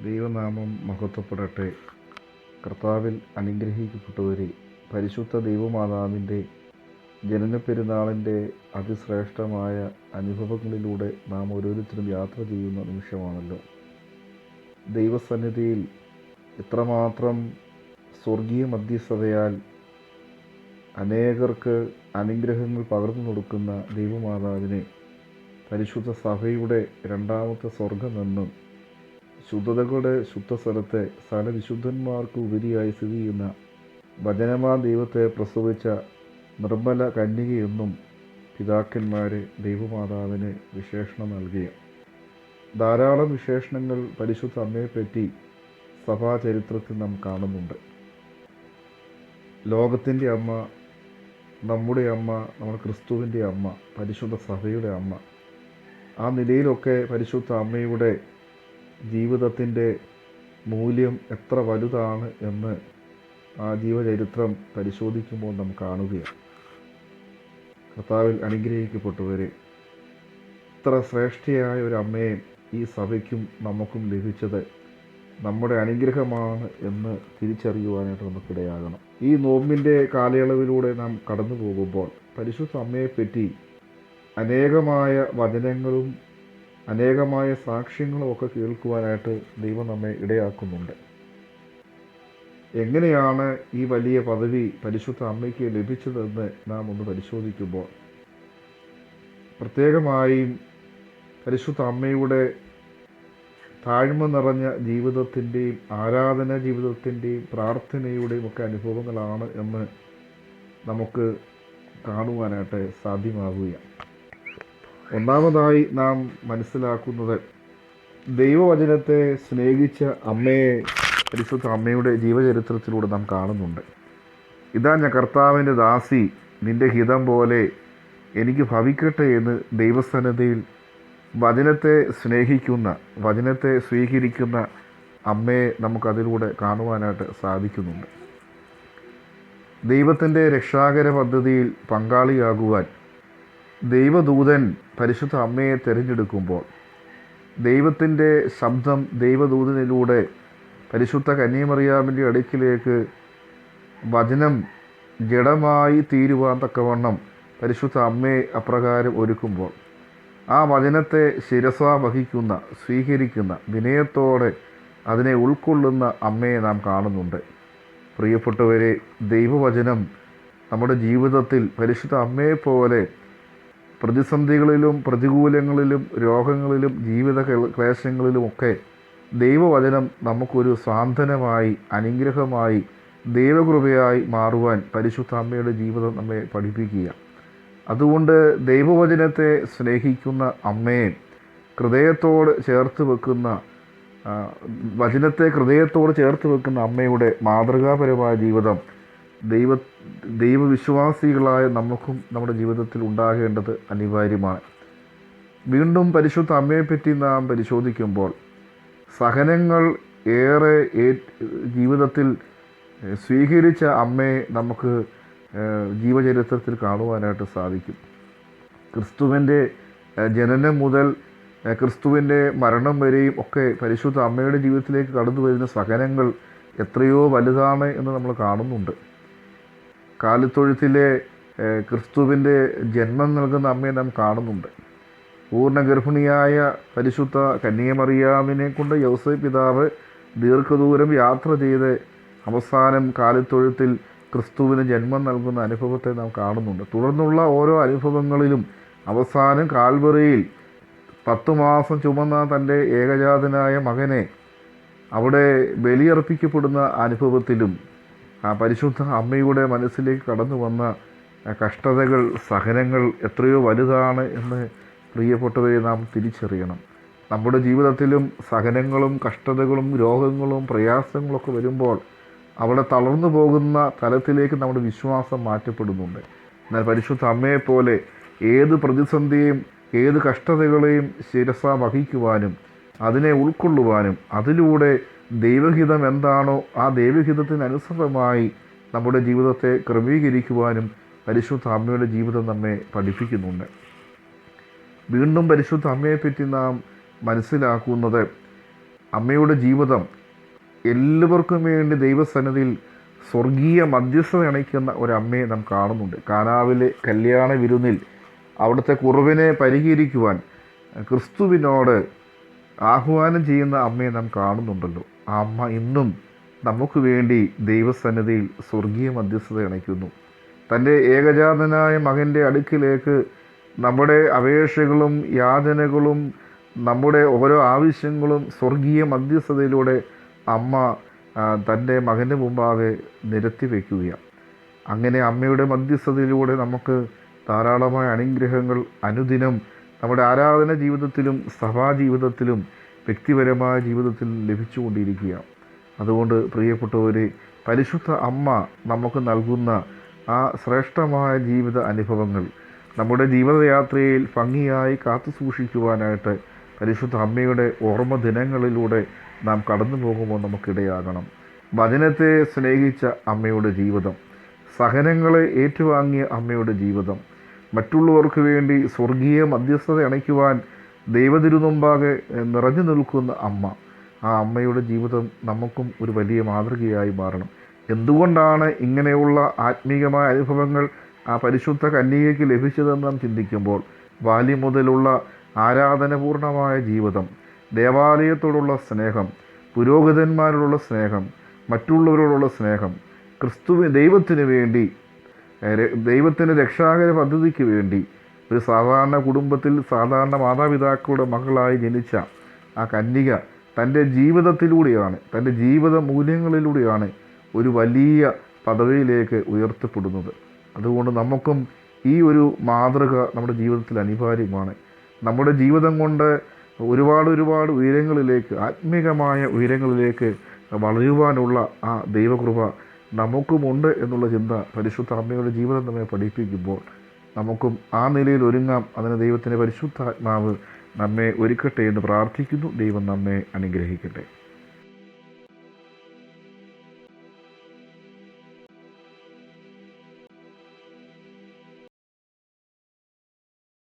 ദൈവനാമം മഹത്വപ്പെടട്ടെ. കർത്താവിൽ അനുഗ്രഹിക്കപ്പെട്ടവരെ, പരിശുദ്ധ ദൈവമാതാവിൻ്റെ ജനനപ്പെരുന്നാളിൻ്റെ അതിശ്രേഷ്ഠമായ അനുഭവങ്ങളിലൂടെ നാം ഓരോരുത്തരും യാത്ര ചെയ്യുന്ന നിമിഷമാണല്ലോ. ദൈവസന്നിധിയിൽ എത്രമാത്രം സ്വർഗീയ മധ്യസ്ഥതയാൽ അനേകർക്ക് അനുഗ്രഹങ്ങൾ പകർന്നു കൊടുക്കുന്ന ദൈവമാതാവിനെ പരിശുദ്ധ സഭയുടെ രണ്ടാമത്തെ സ്വർഗമെന്നും ശുദ്ധതകളുടെ ശുദ്ധസ്ഥലത്തെ സകല വിശുദ്ധന്മാർക്ക് ഉപരിയായി സ്ഥിതി ചെയ്യുന്ന വചനമാ ദൈവത്തെ പ്രസവിച്ച നിർമ്മല കന്യകയെന്നും പിതാക്കന്മാരെ ദൈവമാതാവിന് വിശേഷണം നൽകിയ ധാരാളം വിശേഷണങ്ങൾ പരിശുദ്ധ അമ്മയെപ്പറ്റി സഭാചരിത്രത്തിൽ നാം കാണുന്നുണ്ട്. ലോകത്തിൻ്റെ അമ്മ, നമ്മുടെ അമ്മ, നമ്മുടെ ക്രിസ്തുവിൻ്റെ അമ്മ, പരിശുദ്ധ സഭയുടെ അമ്മ, ആ നിലയിലൊക്കെ പരിശുദ്ധ അമ്മയുടെ ജീവിതത്തിൻ്റെ മൂല്യം എത്ര വലുതാണ് എന്ന് ആ ജീവചരിത്രം പരിശോധിക്കുമ്പോൾ നാം കാണുകയാണ്. കർത്താവിൽ അനുഗ്രഹിക്കപ്പെട്ടവരെ, ഇത്ര ശ്രേഷ്ഠയായ ഒരു അമ്മയെ ഈ സഭയ്ക്കും നമുക്കും ലഭിച്ചത് നമ്മുടെ അനുഗ്രഹമാണ് എന്ന് തിരിച്ചറിയുവാനായിട്ട് നമുക്കിടയാകണം. ഈ നോമ്പിൻ്റെ കാലയളവിലൂടെ നാം കടന്നു പോകുമ്പോൾ പരിശുദ്ധ അമ്മയെപ്പറ്റി അനേകമായ വചനങ്ങളും അനേകമായ സാക്ഷ്യങ്ങളും ഒക്കെ കേൾക്കുവാനായിട്ട് ദൈവം നമ്മെ ഇടയാക്കുന്നുണ്ട്. എങ്ങനെയാണ് ഈ വലിയ പദവി പരിശുദ്ധ അമ്മയ്ക്ക് ലഭിച്ചതെന്ന് നാം ഒന്ന് പരിശോധിക്കുമ്പോൾ പ്രത്യേകമായും പരിശുദ്ധ അമ്മയുടെ താഴ്മ നിറഞ്ഞ ജീവിതത്തിൻ്റെയും ആരാധന ജീവിതത്തിൻ്റെയും പ്രാർത്ഥനയുടെയും ഒക്കെ അനുഭവങ്ങളാണ് എന്ന് നമുക്ക് കാണുവാനായിട്ട് സാധ്യമാവുകയാണ്. ഒന്നാമതായി നാം മനസ്സിലാക്കുന്നത്, ദൈവവചനത്തെ സ്നേഹിച്ച അമ്മയെ പരിശുദ്ധ അമ്മയുടെ ജീവചരിത്രത്തിലൂടെ നാം കാണുന്നുണ്ട്. ഇതാ ഞാൻ കർത്താവിൻ്റെ ദാസി, നിൻ്റെ ഹിതം പോലെ എനിക്ക് ഭവിക്കട്ടെ എന്ന് ദൈവസന്നിധിയിൽ വചനത്തെ സ്നേഹിക്കുന്ന, വചനത്തെ സ്വീകരിക്കുന്ന അമ്മയെ നമുക്കതിലൂടെ കാണുവാനായിട്ട് സാധിക്കുന്നുണ്ട്. ദൈവത്തിൻ്റെ രക്ഷാകര പദ്ധതിയിൽ പങ്കാളിയാകുവാൻ ദൈവദൂതൻ പരിശുദ്ധ അമ്മയെ തിരഞ്ഞെടുക്കുമ്പോൾ ദൈവത്തിൻ്റെ ശബ്ദം ദൈവദൂതനിലൂടെ പരിശുദ്ധ കന്യാമറിയാമിൻ്റെ അടുക്കിലേക്ക് വചനം ജഡമായി തീരുവാൻ തക്കവണ്ണം പരിശുദ്ധ അമ്മയെ അപ്രകാരം ഒരുക്കുമ്പോൾ ആ വചനത്തെ ശിരസാ വഹിക്കുന്ന, സ്വീകരിക്കുന്ന, വിനയത്തോടെ അതിനെ ഉൾക്കൊള്ളുന്ന അമ്മയെ നാം കാണുന്നുണ്ട്. പ്രിയപ്പെട്ടവരെ, ദൈവവചനം നമ്മുടെ ജീവിതത്തിൽ പരിശുദ്ധ അമ്മയെപ്പോലെ പ്രതിസന്ധികളിലും പ്രതികൂലങ്ങളിലും രോഗങ്ങളിലും ജീവിത ക്ലേശങ്ങളിലുമൊക്കെ ദൈവവചനം നമുക്കൊരു സാന്ത്വനമായി, അനുഗ്രഹമായി, ദൈവകൃപയായി മാറുവാൻ പരിശുദ്ധ അമ്മയുടെ ജീവിതം നമ്മെ പഠിപ്പിക്കുക. അതുകൊണ്ട് ദൈവവചനത്തെ സ്നേഹിക്കുന്ന അമ്മയെ ഹൃദയത്തോട് ചേർത്ത് വെക്കുന്ന, വചനത്തെ ഹൃദയത്തോട് ചേർത്ത് വെക്കുന്ന അമ്മയുടെ മാതൃകാപരമായ ജീവിതം ദൈവവിശ്വാസികളായ നമുക്കും നമ്മുടെ ജീവിതത്തിൽ ഉണ്ടാകേണ്ടത് അനിവാര്യമാണ്. വീണ്ടും പരിശുദ്ധ അമ്മയെപ്പറ്റി നാം പരിശോധിക്കുമ്പോൾ സഹനങ്ങൾ ഏറെ ജീവിതത്തിൽ സ്വീകരിച്ച അമ്മയെ നമുക്ക് ജീവചരിത്രത്തിൽ കാണുവാനായിട്ട് സാധിക്കും. ക്രിസ്തുവിൻ്റെ ജനനം മുതൽ ക്രിസ്തുവിൻ്റെ മരണം വരെയും ഒക്കെ പരിശുദ്ധ അമ്മയുടെ ജീവിതത്തിലേക്ക് കടന്നു വരുന്ന സഹനങ്ങൾ എത്രയോ വലുതാണ് എന്ന് നമ്മൾ കാണുന്നുണ്ട്. കാലിത്തൊഴുത്തിലെ ക്രിസ്തുവിൻ്റെ ജന്മം നൽകുന്ന അമ്മയെ നാം കാണുന്നുണ്ട്. പൂർണ്ണഗർഭിണിയായ പരിശുദ്ധ കന്യാമറിയാമിനെ കൊണ്ട് യൗസേപ്പ് പിതാവ് ദീർഘദൂരം യാത്ര ചെയ്ത് അവസാനം കാലിത്തൊഴുത്തിൽ ക്രിസ്തുവിന് ജന്മം നൽകുന്ന അനുഭവത്തെ നാം കാണുന്നുണ്ട്. തുടർന്നുള്ള ഓരോ അനുഭവങ്ങളിലും അവസാനം കാൽവറിയിൽ 10 മാസം ചുമന്ന തൻ്റെ ഏകജാതനായ മകനെ അവിടെ ബലിയർപ്പിക്കപ്പെടുന്ന അനുഭവത്തിലും ആ പരിശുദ്ധ അമ്മയുടെ മനസ്സിലേക്ക് കടന്നു വന്ന കഷ്ടതകൾ, സഹനങ്ങൾ എത്രയോ വലുതാണ് എന്ന് പ്രിയപ്പെട്ടവരെ നാം തിരിച്ചറിയണം. നമ്മുടെ ജീവിതത്തിലും സഹനങ്ങളും കഷ്ടതകളും രോഗങ്ങളും പ്രയാസങ്ങളൊക്കെ വരുമ്പോൾ അവിടെ തളർന്നു പോകുന്ന തലത്തിലേക്ക് നമ്മുടെ വിശ്വാസം മാറ്റപ്പെടുന്നുണ്ട്. എന്നാൽ പരിശുദ്ധ അമ്മയെപ്പോലെ ഏത് പ്രതിസന്ധിയെയും ഏത് കഷ്ടതകളെയും ശിരസാ വഹിക്കുവാനും അതിനെ ഉൾക്കൊള്ളുവാനും അതിലൂടെ ദൈവഹിതം എന്താണോ ആ ദൈവഹിതത്തിനനുസൃതമായി നമ്മുടെ ജീവിതത്തെ ക്രമീകരിക്കുവാനും പരിശുദ്ധ അമ്മയുടെ ജീവിതം നമ്മെ പഠിപ്പിക്കുന്നുണ്ട്. വീണ്ടും പരിശുദ്ധ അമ്മയെപ്പറ്റി നാം മനസ്സിലാക്കുന്നത് അമ്മയുടെ ജീവിതം എല്ലാവർക്കും വേണ്ടി ദൈവസന്നിധിയിൽ സ്വർഗീയ മധ്യസ്ഥത അണയ്ക്കുന്ന ഒരമ്മയെ നാം കാണുന്നുണ്ട്. കാനാവിലെ കല്യാണ വിരുന്നിൽ അവിടുത്തെ കുറവിനെ പരിഹരിക്കുവാൻ ക്രിസ്തുവിനോട് ആഹ്വാനം ചെയ്യുന്ന അമ്മയെ നാം കാണുന്നുണ്ടല്ലോ. ആ അമ്മ ഇന്നും നമുക്ക് വേണ്ടി ദൈവസന്നിധിയിൽ സ്വർഗീയ മധ്യസ്ഥത അണയ്ക്കുന്നു. തൻ്റെ ഏകജാതനായ മകൻ്റെ അടുക്കിലേക്ക് നമ്മുടെ അപേക്ഷകളും യാചനകളും നമ്മുടെ ഓരോ ആവശ്യങ്ങളും സ്വർഗീയ മധ്യസ്ഥതയിലൂടെ അമ്മ തൻ്റെ മകൻ്റെ മുമ്പാകെ നിരത്തി വയ്ക്കുകയാണ്. അങ്ങനെ അമ്മയുടെ മധ്യസ്ഥതയിലൂടെ നമുക്ക് ധാരാളമായ അനുഗ്രഹങ്ങൾ അനുദിനം നമ്മുടെ ആരാധന ജീവിതത്തിലും സഭാ ജീവിതത്തിലും വ്യക്തിപരമായ ജീവിതത്തിലും ലഭിച്ചുകൊണ്ടിരിക്കുകയാണ്. അതുകൊണ്ട് പ്രിയപ്പെട്ടവരെ, പരിശുദ്ധ അമ്മ നമുക്ക് നൽകുന്ന ആ ശ്രേഷ്ഠമായ ജീവിത അനുഭവങ്ങൾ നമ്മുടെ ജീവിതയാത്രയിൽ ഭംഗിയായി കാത്തു സൂക്ഷിക്കുവാനായിട്ട് പരിശുദ്ധ അമ്മയുടെ ഓർമ്മ ദിനങ്ങളിലൂടെ നാം കടന്നു പോകുമ്പോൾ നമുക്കിടയാകണം. വചനത്തെ സ്നേഹിച്ച അമ്മയുടെ ജീവിതം, സഹനങ്ങളെ ഏറ്റുവാങ്ങിയ അമ്മയുടെ ജീവിതം, മറ്റുള്ളവർക്ക് വേണ്ടി സ്വർഗീയ മധ്യസ്ഥത അണയ്ക്കുവാൻ ദൈവതിരുമുമ്പാകെ നിറഞ്ഞു നിൽക്കുന്ന അമ്മ, ആ അമ്മയുടെ ജീവിതം നമുക്കും ഒരു വലിയ മാതൃകയായി മാറണം. എന്തുകൊണ്ടാണ് ഇങ്ങനെയുള്ള ആത്മീയമായ അനുഭവങ്ങൾ ആ പരിശുദ്ധ കന്യകയ്ക്ക് ലഭിച്ചതെന്ന് നാം ചിന്തിക്കുമ്പോൾ, ബാല്യം മുതലുള്ള ആരാധനപൂർണമായ ജീവിതം, ദേവാലയത്തോടുള്ള സ്നേഹം, പുരോഹിതന്മാരോടുള്ള സ്നേഹം, മറ്റുള്ളവരോടുള്ള സ്നേഹം, ദൈവത്തിന് വേണ്ടി, ദൈവത്തിൻ്റെ രക്ഷാകര പദ്ധതിക്ക് വേണ്ടി ഒരു സാധാരണ കുടുംബത്തിൽ സാധാരണ മാതാപിതാക്കളുടെ മകളായി ജനിച്ച ആ കന്യക തൻ്റെ ജീവിതത്തിലൂടെയാണ്, തൻ്റെ ജീവിത മൂല്യങ്ങളിലൂടെയാണ് ഒരു വലിയ പദവിയിലേക്ക് ഉയർത്തപ്പെടുന്നത്. അതുകൊണ്ട് നമുക്കും ഈ ഒരു മാതൃക നമ്മുടെ ജീവിതത്തിൽ അനിവാര്യമാണ്. നമ്മുടെ ജീവിതം കൊണ്ട് ഒരുപാട് ഉയരങ്ങളിലേക്ക്, ആത്മീകമായ ഉയരങ്ങളിലേക്ക് വളരുവാനുള്ള ആ ദൈവകൃപ നമുക്കുമുണ്ട് എന്നുള്ള ചിന്ത പരിശുദ്ധ അമ്മയുടെ ജീവിതം നമ്മെ പഠിപ്പിക്കുമ്പോൾ നമുക്കും ആ നിലയിൽ ഒരുങ്ങാം. അതിന് ദൈവത്തിൻ്റെ പരിശുദ്ധാത്മാവ് നമ്മെ ഒരുക്കട്ടെ എന്ന് പ്രാർത്ഥിക്കുന്നു. ദൈവം നമ്മെ അനുഗ്രഹിക്കട്ടെ.